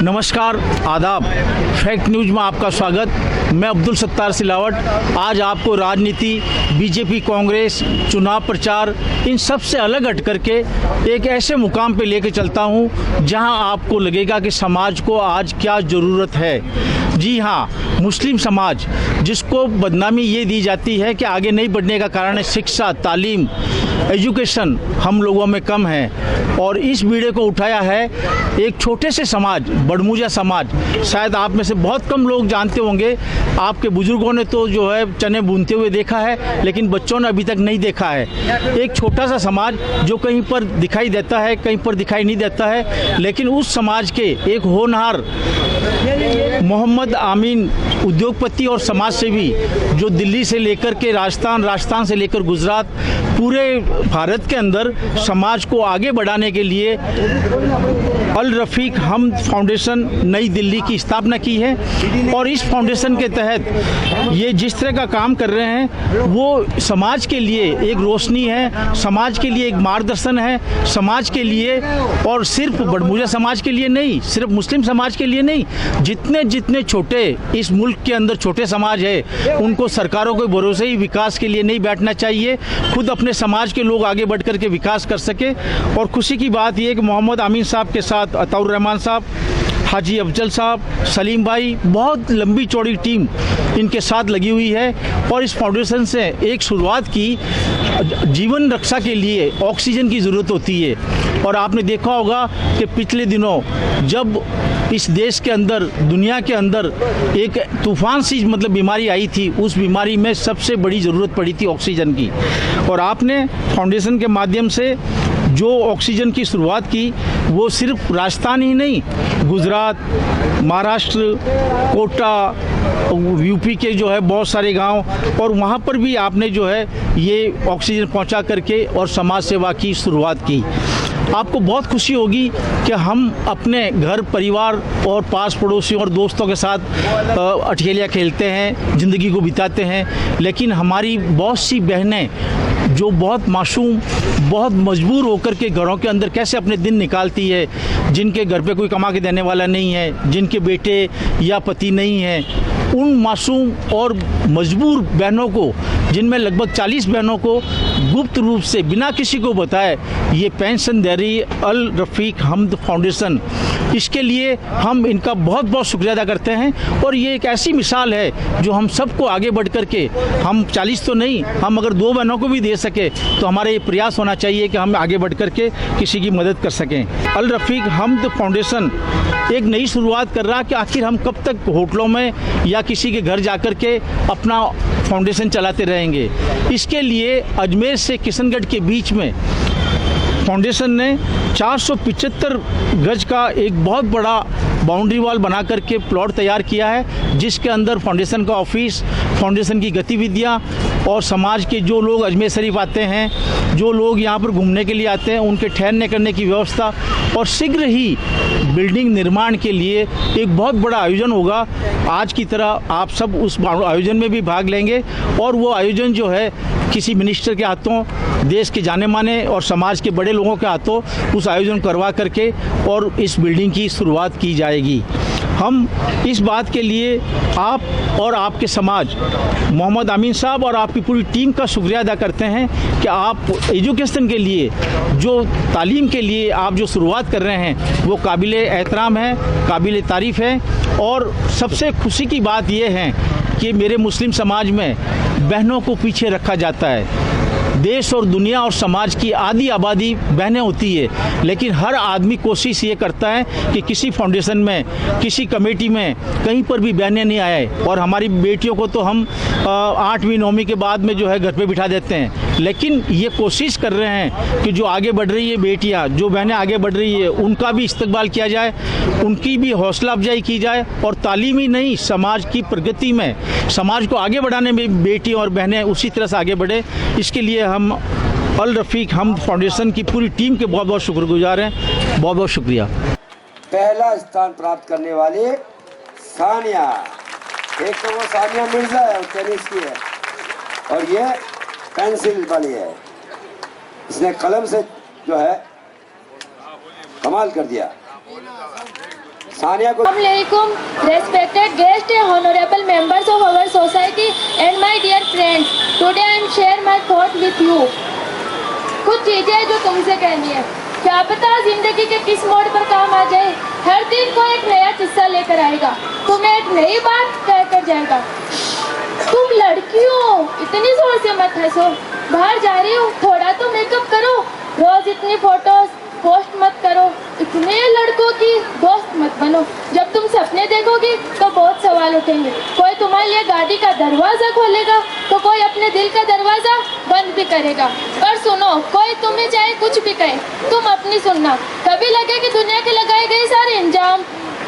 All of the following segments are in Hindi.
नमस्कार, आदाब। फैक्ट न्यूज़ में आपका स्वागत। मैं अब्दुल सत्तार सिलावट आज आपको राजनीति, बीजेपी, कांग्रेस, चुनाव प्रचार, इन सब से अलग हट करके एक ऐसे मुकाम पे लेके चलता हूँ जहां आपको लगेगा कि समाज को आज क्या ज़रूरत है। जी हाँ, मुस्लिम समाज जिसको बदनामी ये दी जाती है कि आगे नहीं बढ़ने का कारण है शिक्षा, तालीम, एजुकेशन हम लोगों में कम है। और इस वीडियो को उठाया है एक छोटे से समाज, बड़मूजा समाज। शायद आप में से बहुत कम लोग जानते होंगे। आपके बुजुर्गों ने तो जो है चने भूनते हुए देखा है, लेकिन बच्चों ने अभी तक नहीं देखा है। एक छोटा सा समाज जो कहीं पर दिखाई देता है, कहीं पर दिखाई नहीं देता है, लेकिन उस समाज के एक होनहार मोहम्मद आमीन उद्योगपति और समाज सेवी जो दिल्ली से लेकर के राजस्थान से लेकर गुजरात, पूरे भारत के अंदर समाज को आगे बढ़ाने के लिए अल रफ़ीक हमद फाउंडेशन नई दिल्ली की स्थापना की है। और इस फाउंडेशन के तहत ये जिस तरह का काम कर रहे हैं वो समाज के लिए एक रोशनी है, समाज के लिए एक मार्गदर्शन है, समाज के लिए, और सिर्फ बड़मूजा समाज के लिए नहीं, सिर्फ मुस्लिम समाज के लिए नहीं, जितने छोटे इस मुल्क के अंदर छोटे समाज है उनको सरकारों के भरोसे ही विकास के लिए नहीं बैठना चाहिए। खुद अपने समाज के लोग आगे बढ़ कर के विकास कर सके। और खुशी की बात यह है कि मोहम्मद आमीन साहब के साथ अताउर रहमान साहब, हाजी अफजल साहब, सलीम भाई, बहुत लंबी चौड़ी टीम इनके साथ लगी हुई है। और इस फाउंडेशन से एक शुरुआत की, जीवन रक्षा के लिए ऑक्सीजन की ज़रूरत होती है। और आपने देखा होगा कि पिछले दिनों जब इस देश के अंदर, दुनिया के अंदर एक तूफ़ान सी बीमारी आई थी, उस बीमारी में सबसे बड़ी ज़रूरत पड़ी थी ऑक्सीजन की। और आपने फाउंडेशन के माध्यम से जो ऑक्सीजन की शुरुआत की वो सिर्फ राजस्थान ही नहीं, गुजरात, महाराष्ट्र, कोटा, यूपी के जो है बहुत सारे गांव, और वहां पर भी आपने जो है ये ऑक्सीजन पहुंचा करके और समाज सेवा की शुरुआत की। आपको बहुत खुशी होगी कि हम अपने घर परिवार और पास पड़ोसियों और दोस्तों के साथ अठखेलियाँ खेलते हैं, ज़िंदगी को बिताते हैं, लेकिन हमारी बहुत सी बहनें जो बहुत मासूम, बहुत मजबूर होकर के घरों के अंदर कैसे अपने दिन निकालती है, जिनके घर पे कोई कमा के देने वाला नहीं है, जिनके बेटे या पति नहीं है, उन मासूम और मजबूर बहनों को, जिनमें लगभग 40 बहनों को गुप्त रूप से बिना किसी को बताए ये पेंशन दे रही अल रफ़ीक हमद फाउंडेशन। इसके लिए हम इनका बहुत बहुत शुक्रिया अदा करते हैं। और ये एक ऐसी मिसाल है जो हम सबको आगे बढ़ कर के, हम 40 तो नहीं, हम अगर 2 बहनों को भी दे सके तो हमारा ये प्रयास होना चाहिए कि हम आगे बढ़ कर के किसी की मदद कर सकें। अल रफ़ीक हमद फाउंडेशन एक नई शुरुआत कर रहा है कि आखिर हम कब तक होटलों में या किसी के घर जाकर के अपना फाउंडेशन चलाते रहेंगे। इसके लिए अजमेर से किशनगढ़ के बीच में फाउंडेशन ने 475 गज का एक बहुत बड़ा बाउंड्री वॉल बना करके प्लॉट तैयार किया है, जिसके अंदर फाउंडेशन का ऑफिस, फाउंडेशन की गतिविधियां और समाज के जो लोग अजमेर शरीफ आते हैं, जो लोग यहाँ पर घूमने के लिए आते हैं, उनके ठहरने करने की व्यवस्था, और शीघ्र ही बिल्डिंग निर्माण के लिए एक बहुत बड़ा आयोजन होगा। आज की तरह आप सब उस आयोजन में भी भाग लेंगे। और वो आयोजन जो है किसी मिनिस्टर के हाथों, देश के जाने माने और समाज के बड़े लोगों के हाथों उस आयोजन करवा करके और इस बिल्डिंग की शुरुआत की जाएगी। हम इस बात के लिए आप और आपके समाज, मोहम्मद आमीन साहब और आपकी पूरी टीम का शुक्रिया अदा करते हैं कि आप एजुकेशन के लिए, जो तालीम के लिए आप जो शुरुआत कर रहे हैं वो काबिल एहतराम है, काबिल तारीफ़ है। और सबसे खुशी की बात यह है कि मेरे मुस्लिम समाज में बहनों को पीछे रखा जाता है। देश और दुनिया और समाज की आधी आबादी बहनें होती है, लेकिन हर आदमी कोशिश ये करता है कि किसी फाउंडेशन में, किसी कमेटी में कहीं पर भी बहनें नहीं आए। और हमारी बेटियों को तो हम 8वीं 9वीं के बाद में जो है घर पे बिठा देते हैं, लेकिन ये कोशिश कर रहे हैं कि जो आगे बढ़ रही है बेटियां, जो बहनें आगे बढ़ रही है, उनका भी इस्तकबाल किया जाए, उनकी भी हौसला अफजाई की जाए। और तालीम ही नहीं, समाज की प्रगति में, समाज को आगे बढ़ाने में बेटी और बहनें उसी तरह से आगे बढ़े। इसके लिए हम अल रफ़ीक हमद फाउंडेशन की पूरी टीम के बहुत बहुत शुक्रगुजार हैं। बहुत बहुत शुक्रिया। पहला स्थान प्राप्त करने वाली सानिया, एक तो वो सानिया मिर्जा है, वो टेनिस की है, और ये पेंसिल वाली है। इसने कलम से जो है कमाल कर दिया। सानिया को Assalamualaikum, respected guests and honorable members of our society and my dear friends. Today I am share my thought with you. कुछ चीजें जो तुमसे कहनी है, क्या पता जिंदगी के किस मोड़ पर काम आ जाए। हर दिन को एक नया किस्सा लेकर आएगा, तुम्हें एक नई बात कहकर जाएगा। तुम लड़की हो, इतनी जोर से मत हंसो। बाहर जा रही हो, थोड़ा तो मेकअप करो। रोज इतनी फोटोज पोस्ट मत करो। इतने लड़कों की दोस्त मत बनो। जब तुम सपने देखोगी तो बहुत सवाल उठेंगे। कोई तुम्हारे लिए गाड़ी का दरवाजा खोलेगा तो कोई अपने दिल का दरवाजा बंद भी करेगा। पर सुनो, कोई तुम्हें चाहे कुछ भी कहे, तुम अपनी सुनना। कभी लगे कि दुनिया के लगाए गए सारे इंजाम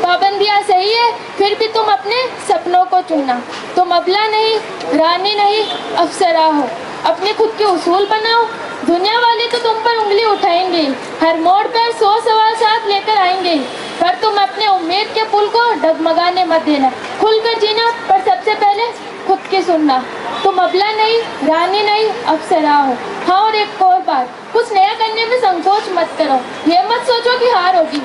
पाबंदियाँ सही है, फिर भी तुम अपने सपनों को चुनना। तुम अबला नहीं, रानी नहीं, अफसरा हो। अपने खुद के उसूल बनाओ। दुनिया वाले तो तुम पर उंगली उठाएंगे, हर मोड़ पर 100 सवाल साथ लेकर आएंगे, पर तुम अपने उम्मीद के पुल को डगमगाने मत देना। खुलकर जीना, पर सबसे पहले खुद की सुनना। तुम अबला नहीं, रानी नहीं, अफसरा हो। हाँ, और एक और बात, कुछ नया करने में संकोच मत करो। ये मत सोचो कि हार होगी।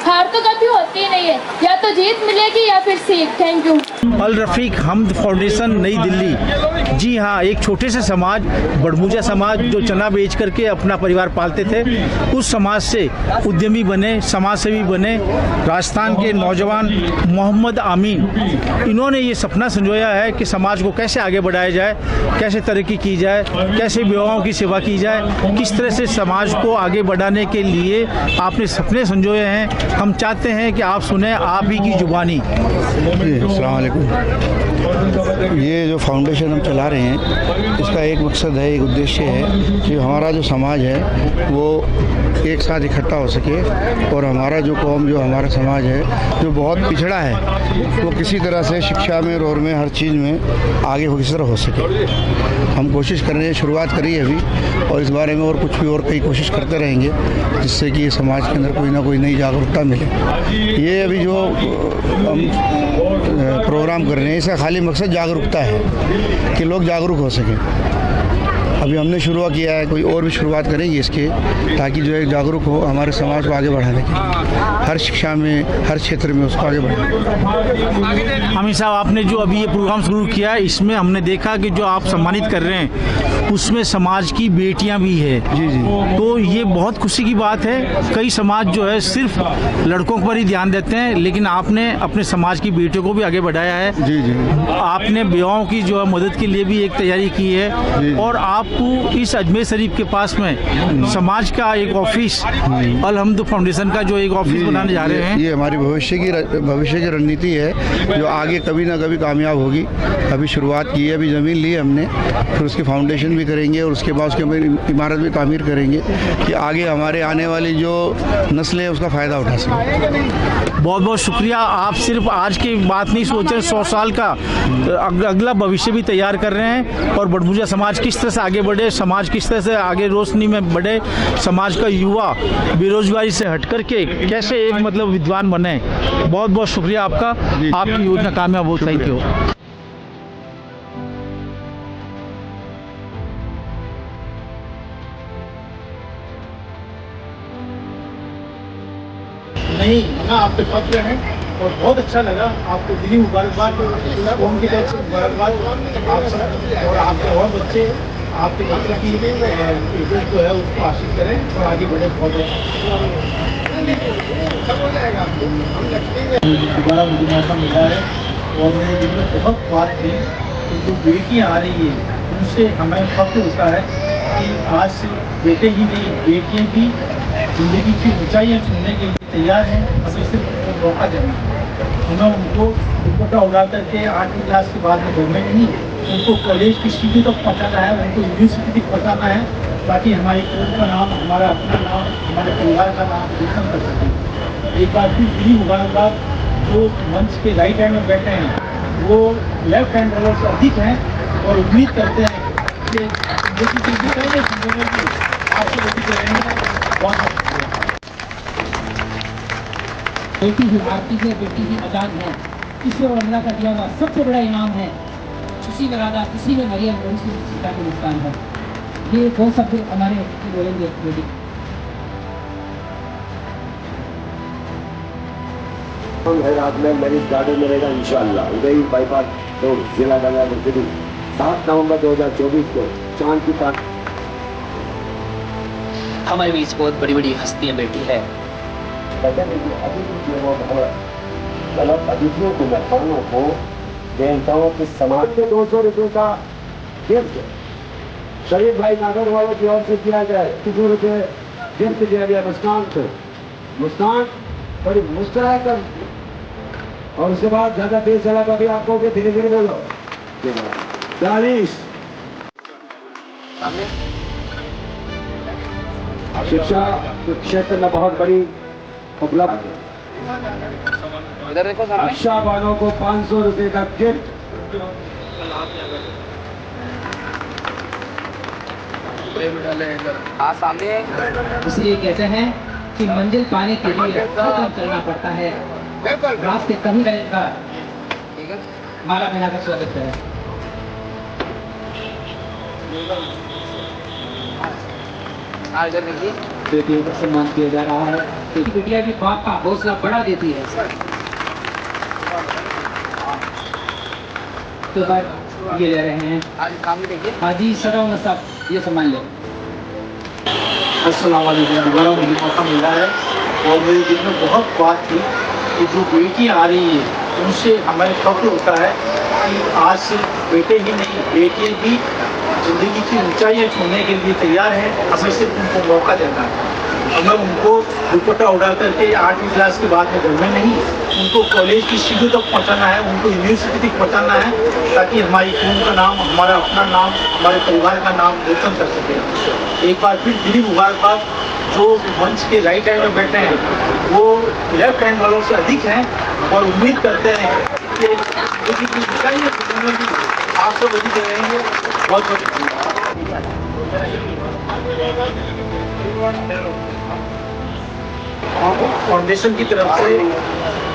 हार तो कभी होती ही नहीं है, या तो जीत मिलेगी या फिर सीख। Thank you. Al Rafiq Hamad foundation New Delhi. जी हाँ, एक छोटे से समाज, बड़मूजा समाज, जो चना बेच करके अपना परिवार पालते थे, उस समाज से उद्यमी बने, समाज सेवी बने राजस्थान के नौजवान मोहम्मद आमीन। इन्होंने ये सपना संजोया है कि समाज को कैसे आगे बढ़ाया जाए, कैसे तरक्की की जाए, कैसे विधवाओं की सेवा की जाए, किस तरह से समाज को आगे बढ़ाने के लिए आपने सपने संजोए हैं। हम चाहते हैं कि आप सुने, आप ही की जुबानी। अस्सलाम वालेकुम। ये जो फाउंडेशन हम चला रहे हैं, इसका एक मकसद है, एक उद्देश्य है कि हमारा जो समाज है वो एक साथ इकट्ठा हो सके और हमारा जो कौम, जो हमारा समाज है जो बहुत पिछड़ा है, वो किसी तरह से शिक्षा में, रोर में, हर चीज़ में आगे किस तरह हो सके। हम कोशिश कर रहे हैं, शुरुआत करी है अभी, और इस बारे में और कुछ भी और कई कोशिश करते रहेंगे, जिससे कि समाज के अंदर कोई ना कोई नई जागरूकता मिले। ये अभी जो हम प्रोग्राम कर रहे हैं, इसका खाली मकसद जागरूकता है कि लोग जागरूक हो सकें। अभी हमने शुरुआत किया है, कोई और भी शुरुआत करेंगे इसके, ताकि जो है जागरूक हो, हमारे समाज को आगे बढ़ाने के लिए हर शिक्षा में, हर क्षेत्र में उसको आगे बढ़ाने। आमिर साहब, आपने जो अभी ये प्रोग्राम शुरू किया है, इसमें हमने देखा कि जो आप सम्मानित कर रहे हैं उसमें समाज की बेटियां भी है। जी जी। तो ये बहुत खुशी की बात है। कई समाज जो है सिर्फ लड़कों पर ही ध्यान देते हैं, लेकिन आपने अपने समाज की बेटियों को भी आगे बढ़ाया है। जी जी। आपने विवाहों की जो है मदद के लिए भी एक तैयारी की है, और आपको इस अजमेर शरीफ के पास में समाज का एक ऑफिस, अल हमद फाउंडेशन का जो एक ऑफिस बनाने जा रहे हैं। ये हमारी भविष्य की रणनीति है, जो आगे कभी ना कभी कामयाब होगी। अभी शुरुआत की है, अभी ज़मीन ली है हमने, फिर उसकी फाउंडेशन भी करेंगे और उसके बाद उसके इमारत भी तामीर करेंगे कि आगे हमारे आने वाली जो नस्लें हैं उसका फ़ायदा उठा सकें। बहुत बहुत शुक्रिया। आप सिर्फ आज की बात नहीं सोच रहे, 100 साल का अगला भविष्य भी तैयार कर रहे हैं, और बड़मूजा समाज किस तरह से आगे बढ़े, समाज किस तरह से आगे रोशनी में बढ़े, समाज का युवा बेरोजगारी से हट करके कैसे एक मतलब विद्वान बने। बहुत बहुत शुक्रिया आपका, आपकी योजना कामयाब हो। Thank you. नहीं ना, आप पे पत्र हैं और बहुत अच्छा लगा। आपको दिली मुबारकबाद, कौम की तरफ से मुबारकबाद आप सब, और आपके और बच्चे आपके बच्चे की इज्जत जो है उसको हासिल करें और आगे बढ़े। बहुत दोबारा मुझे मौका मिला है, और मेरे दिल में बहुत बात थी कि जो बेटियाँ आ रही है उनसे हमें फख्र होता है कि आज से बेटे ही नहीं, बेटियाँ भी ज़िंदगी की ऊंचाइयाँ छूने के लिए तैयार हैं। हमें सिर्फ मौका देना है। हमें उनको दुपट्टा उड़ा करके 8वीं क्लास के बाद में घर में नहीं, उनको कॉलेज की सीढ़ी तक पहुँचाना है, उनको यूनिवर्सिटी तक पहुँचाना है, ताकि हमारी कौम का नाम, हमारा अपना नाम, हमारे परिवार का नाम रोशन कर सकें। एक बार फिर दिली मुबारकबाद। जो मंच के राइट हैंड में बैठे हैं वो लेफ्ट हैंड वालों से अधिक हैं, और उम्मीद करते हैं कि आपसे रहेंगे। बहुत बेटी ही भारती है, बेटी ही आजाद है। ईश्वर और अल्लाह का दिया हुआ सबसे बड़ा इनाम है। किसी में राधा, किसी में मरियम, किसी में सीता के मुस्कान है। ये दो शब्द हमारे बोलेंगे बेटी। हम हैदराबाद में मैरिज गार्डन में रहेगा इंशाअल्लाह। उदय बाईपास तो जिला गंगानगर 7 नवंबर 2024 को चांद की पार्क। हमारे बीच बहुत बड़ी बड़ी हस्तियां बैठी है। अतिथियों को, मेहमानों को, देवताओं के समाज में 200 रुपये का गिफ्ट शरीफ भाई नागर वालों की ओर से किया जाए। 200 रुपये गिफ्ट दिया गया मुस्कान को। मुस्कान बड़ी मुस्कुरा कर, और उसके बाद ज्यादा तेज चला कभी आपको के धीरे धीरे बोलो 40। शिक्षा के क्षेत्र में बहुत बड़ी उपलब्धि। रक्षा वालों को 500 रुपये का गिफ्ट। सामने इसलिए कहते हैं कि मंजिल पाने के लिए कदम चलना पड़ता है, रास्ते कहीं रहेगा। माला बहना का स्वागत है। बेटियों का सम्मान किया जा रहा है, क्योंकि बेटियां भी बाप का हौसला बढ़ा देती है। तो भाई ये ले रहे हैं हाजी सरव नसब, ये सम्मान ले। अस्सलाम वालेकुम। दोबारा मुझे मौका मिला है और मेरे दिल में बहुत बात थी कि जो बेटियाँ आ रही है उनसे हमें फख्र होता है कि आज सिर्फ बेटे ही नहीं, बेटियाँ भी ज़िंदगी की ऊंचाइयाँ छूने के लिए तैयार हैं। हमें सिर्फ उनको मौका देना है। हमें उनको दुपट्टा उड़ा करके 8वीं क्लास के बाद में घर में नहीं, उनको कॉलेज की सीढ़ी तक पहुँचाना है, उनको यूनिवर्सिटी तक पहुँचाना है, ताकि हमारी कौम का नाम, हमारा अपना नाम, हमारे परिवार का नाम रोशन कर सके। एक बार फिर दिली मुबारकबाद। जो मंच के राइट हैंड में बैठे हैं वो लेफ्ट हैंड वालों से अधिक हैं और उम्मीद करते हैं कि आप सब अधिक रहेंगे। बहुत बहुत फाउंडेशन की तरफ से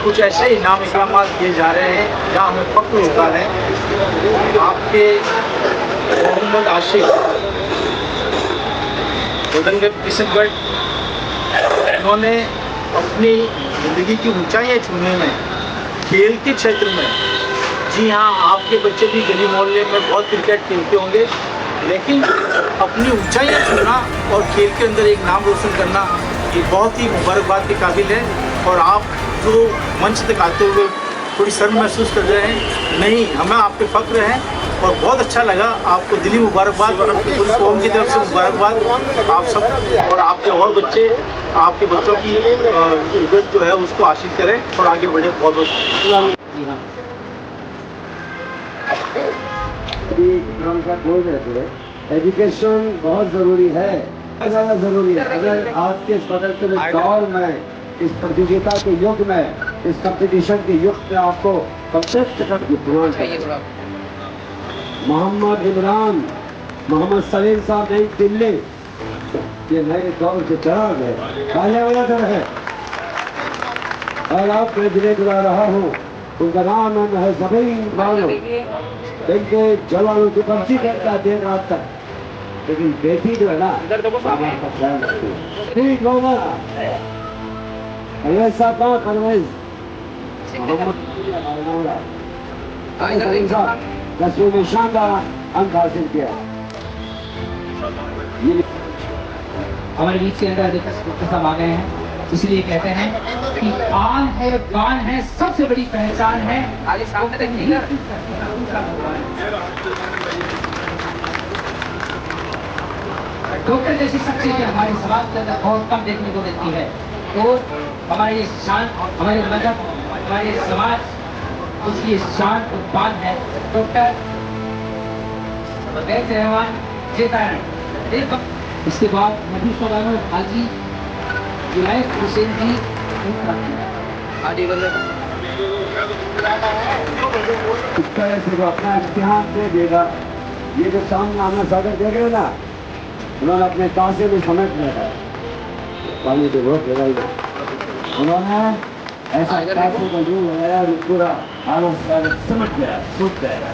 कुछ ऐसे इनाम इकराम किए जा रहे हैं जहाँ हमें फख्र होता है। आपके मोहम्मद आशिक किशनगढ़, इन्होंने अपनी ज़िंदगी की ऊंचाइयाँ छूने में खेल के क्षेत्र में, जी हाँ, आपके बच्चे भी गली मोहल्ले में बहुत क्रिकेट खेलते होंगे, लेकिन अपनी ऊंचाइयाँ छूना और खेल के अंदर एक नाम रोशन करना ये बहुत ही मुबारकबाद के काबिल है। और आप जो मंच तक आते हुए थोड़ी शर्म महसूस कर रहे हैं, नहीं, हमें आप पे फख्र है और बहुत अच्छा लगा। आपको दिली मुबारकबाद और अपनी पूरी कौम की तरफ से मुबारकबाद। आप सब और आपके और बच्चे, आपके बच्चों की इज्जत जो है उसको हासिल करें और आगे बढ़े। बहुत बहुत जी हाँ। एजुकेशन बहुत ज़रूरी है, ज़्यादा ज़रूरी है। अगर आज के बदलते हुए दौर में, इस प्रतियोगिता के युग में, इस कंपटीशन के युग में आपको मोहम्मद इमरान, मोहम्मद सलीम साहब नई दिल्ली, ये नए दौर के चराग है, पहले वाला दर है। और आप मैं जिन्हें बुला रहा हूँ उनका नाम है ज़मीन मानो। इनके जवानों की पर्ची करता देर रात तक, लेकिन बेटी जो है ना ठीक होगा। परवेज साहब कहाँ? परवेज दसवीं में शानदार अंक हासिल किया। हमारे बीच के अंदर डॉक्टर साहब आ गए हैं, इसलिए कहते हैं कि आन है, बान है, सबसे बड़ी पहचान है। डॉक्टर जैसी शख्सियत हमारे समाज के अंदर बहुत कम देखने को मिलती है। तो हमारी शान, हमारे मजहब, हमारे समाज, उसकी शान और बान है डॉक्टर रहमान जेता। इसके बाद नबी सलाम हाजी जुनैद हुसैन जी इस तरह से वो अपना इम्तिहान दे देगा। ये जो सामने आना सागर देख रहे ना, उन्होंने अपने कासे में समेट रखा है, पानी के बहुत लगाई। उन्होंने ऐसा कासे में दूर लगाया और पूरा आना सागर समेट गया, सूख गया।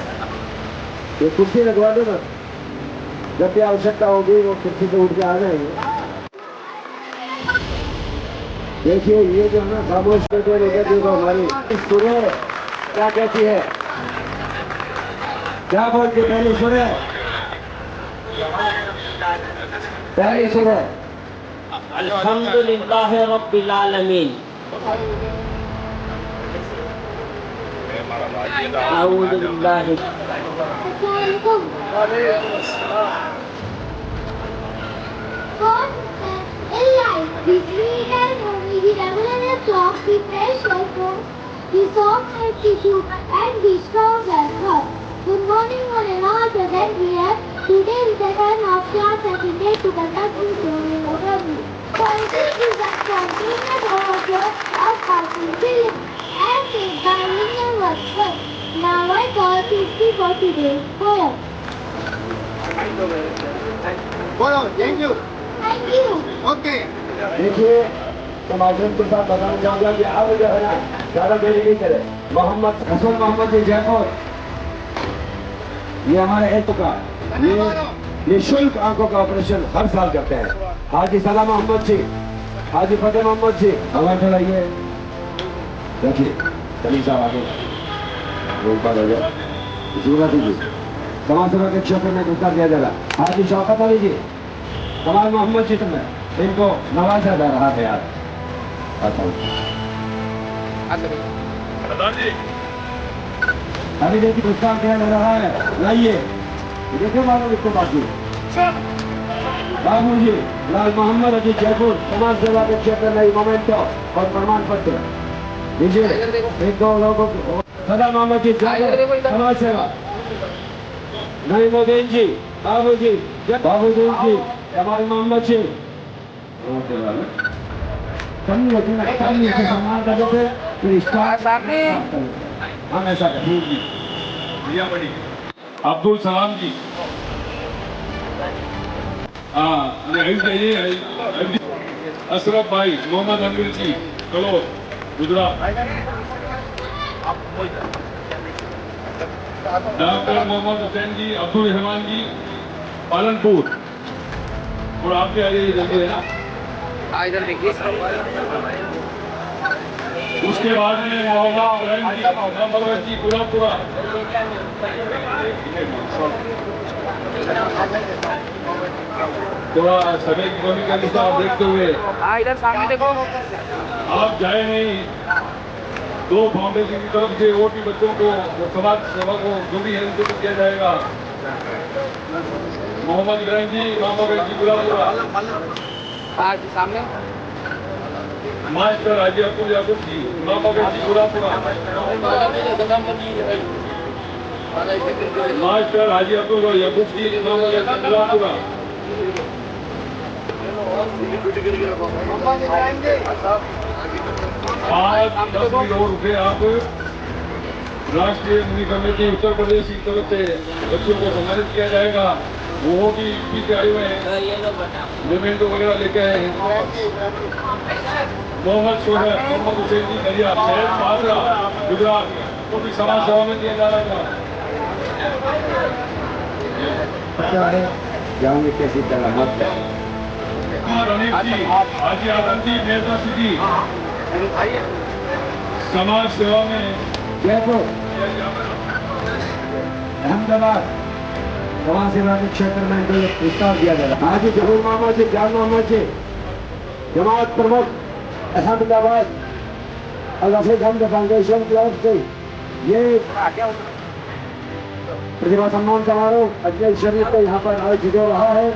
ये कुर्सी लगवा दो ना, जब भी आवश्यकता होगी वो कुर्सी पे उठ के आ जाएंगे। देखिए ये जो है ना खामोश करके देखो हमारी सुरे क्या कहती है, क्या बोलती है पहली सुरे, पहली सुरे अल्हम्दुलिल्लाह रब्बिल आलमीन। अऊज़ु बिल्लाहि In life, we read and movie, we regularly talk, we fresh our food, we soft and tissue, and we strong as heart. Good morning, one and all present here. Today is the time of class attended to conduct this learning overview. Politics is a continuous overflow of powerful feelings and is bilingual words. Now I call 50 for today's poem. Thank you. Thank you. Okay. देखिए तो माध्यम के साथ बताना चाहूँगा कि आप जो है ना ज़्यादा देरी नहीं करें। मोहम्मद हसन मोहम्मद जी जयपुर, ये हमारे हेल्थ का ये निःशुल्क आंखों का ऑपरेशन हर साल करते हैं। हाजी सलाम मोहम्मद जी, हाजी फतेह मोहम्मद जी, हमारे थोड़ा ये देखिए सलीम साहब आगे ऊपर हो जाए जी, समाज सेवा के क्षेत्र में पुरस्कार दिया जाएगा। हाजी शौकत अली जी, कमाल मोहम्मद चित्र में इनको नवाजा जा रहा है यार। अभी देखिए पुरस्कार दिया जा रहा है, लाइए देखिए मालूम इसको बाकी बाबू जी लाल मोहम्मद अजी जयपुर, समाज सेवा के क्षेत्र में मोमेंटो और प्रमाण पत्र दीजिए एक दो लोगों को। सदा मोहम्मद जी जयपुर, समाज सेवा। नईमुद्दीन जी, बाबूजी जी, हमारे मोहम्मद जी कमी से सम्मान करते थे, फिर स्टार्ट हमेशा अब्दुल सलाम जी, अशरफ भाई, मोहम्मद अमीर जी कलो गुजरात, डॉक्टर मोहम्मद हुसैन जी, अब्दुल रहमान जी पालनपुर, और आपके आगे जल्दी है ना। इधर देखिए। उसके बाद में मोहम्मद जी पूरा थोड़ा समय की कमी का हिसाब देखते हुए इधर सामने देखो। आप जाए नहीं। दो फाउंडेशन की तरफ से ओटी बच्चों को समाज सेवा को जो भी है उनको किया जाएगा। मोहम्मद इब्राहिम जी, मोहम्मद जी गुलामपुरा, सामने मास्टर हाजी अब्दुल याकूब जी, मोहम्मद जी गुलामपुरा, मास्टर हाजी अब्दुल याकूब जी, मोहम्मद जी गुलामपुरा। आज 10 करोड़ रुपए आप राष्ट्रीय मुनि कमेटी उत्तर प्रदेश की तरफ से बच्चों को सम्मानित किया जाएगा। वो भी पीछे आए हुए हैं, मोमेंटो वगैरह लेके आए हैं। मोहम्मद शोहर, मोहम्मद हुसैन जी दरिया, शहर माजरा गुजरात को भी समाज सेवा में दिया जा रहा था। जाऊंगे कैसी तरह मत रनीफ जी, हाजी आदम जी, मेहता सिटी समाज सेवा में जयपुर, अहमदाबाद समाज सेवा के क्षेत्र में इनको प्रस्ताव दिया जा रहा है। हाजी जहूर मोहम्मद जी, जान मोहम्मद जी, जमात प्रमुख अहमदाबाद अल-हफीज हमद फाउंडेशन की ओर से ये प्रतिभा सम्मान समारोह अजमेर शरीफ को यहाँ पर आयोजित हो रहा है।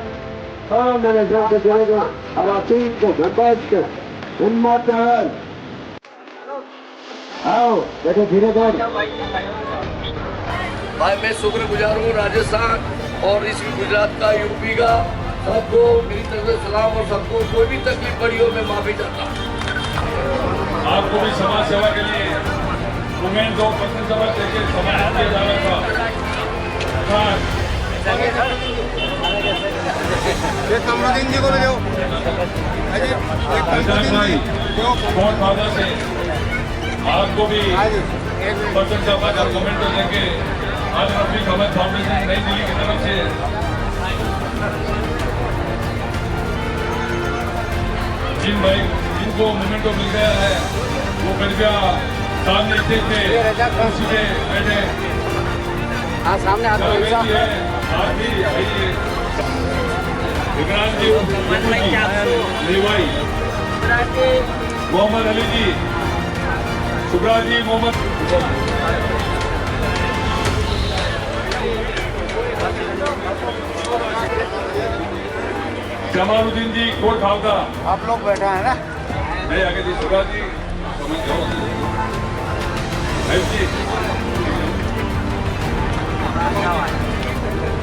और मैंने अवातीन को मेंबर्स को हिम्मत आओ बेटे धीरे धीरे। भाई मैं शुक्रगुजार हूँ राजस्थान और इस गुजरात का, यूपी का, सबको मेरी तरफ से सलाम। और सबको कोई भी तकलीफ पड़ी हो मैं माफी चाहता हूँ। आपको भी समाज सेवा के लिए वुमेन 2% सभा देके सम्मानित किया जा रहा था। कमरुद्दीन जी को ले जाओ। भाई बहुत फायदा से आपको भी पर्सन सभा का कमेंट देंगे। आज रफीक अहमद फाउंडेशन नई दिल्ली की तरफ से जिन को मोमेंटो मिल गया है, वो कृपया सामने स्टेज पे कुर्सी पे बैठे। सामने है आरती आइए, विक्रांत जी, लेवाई, मोहम्मद अली जी, शुभ्रा जी, मोहम्मद जमालुद्दीन जी, कोट खावका। आप लोग बैठे हैं ना? नहीं आगे जी, शुभ्रा जी, समझ जाओ जी।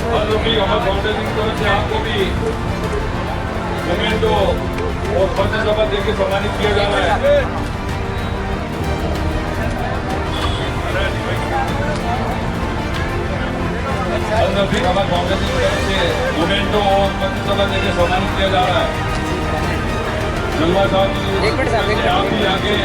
हम लोग भी हमारे फाउंडेशन की तरफ से आपको भी मोमेंटो और फर्स्ट शपथ देकर सम्मानित किया जा रहा है। भी हमारे फाउंडेशन की तरफ से मोमेंटो और फर्स्ट शपथ देकर सम्मानित किया जा रहा है। जलवा साहब जी, आप भी आगे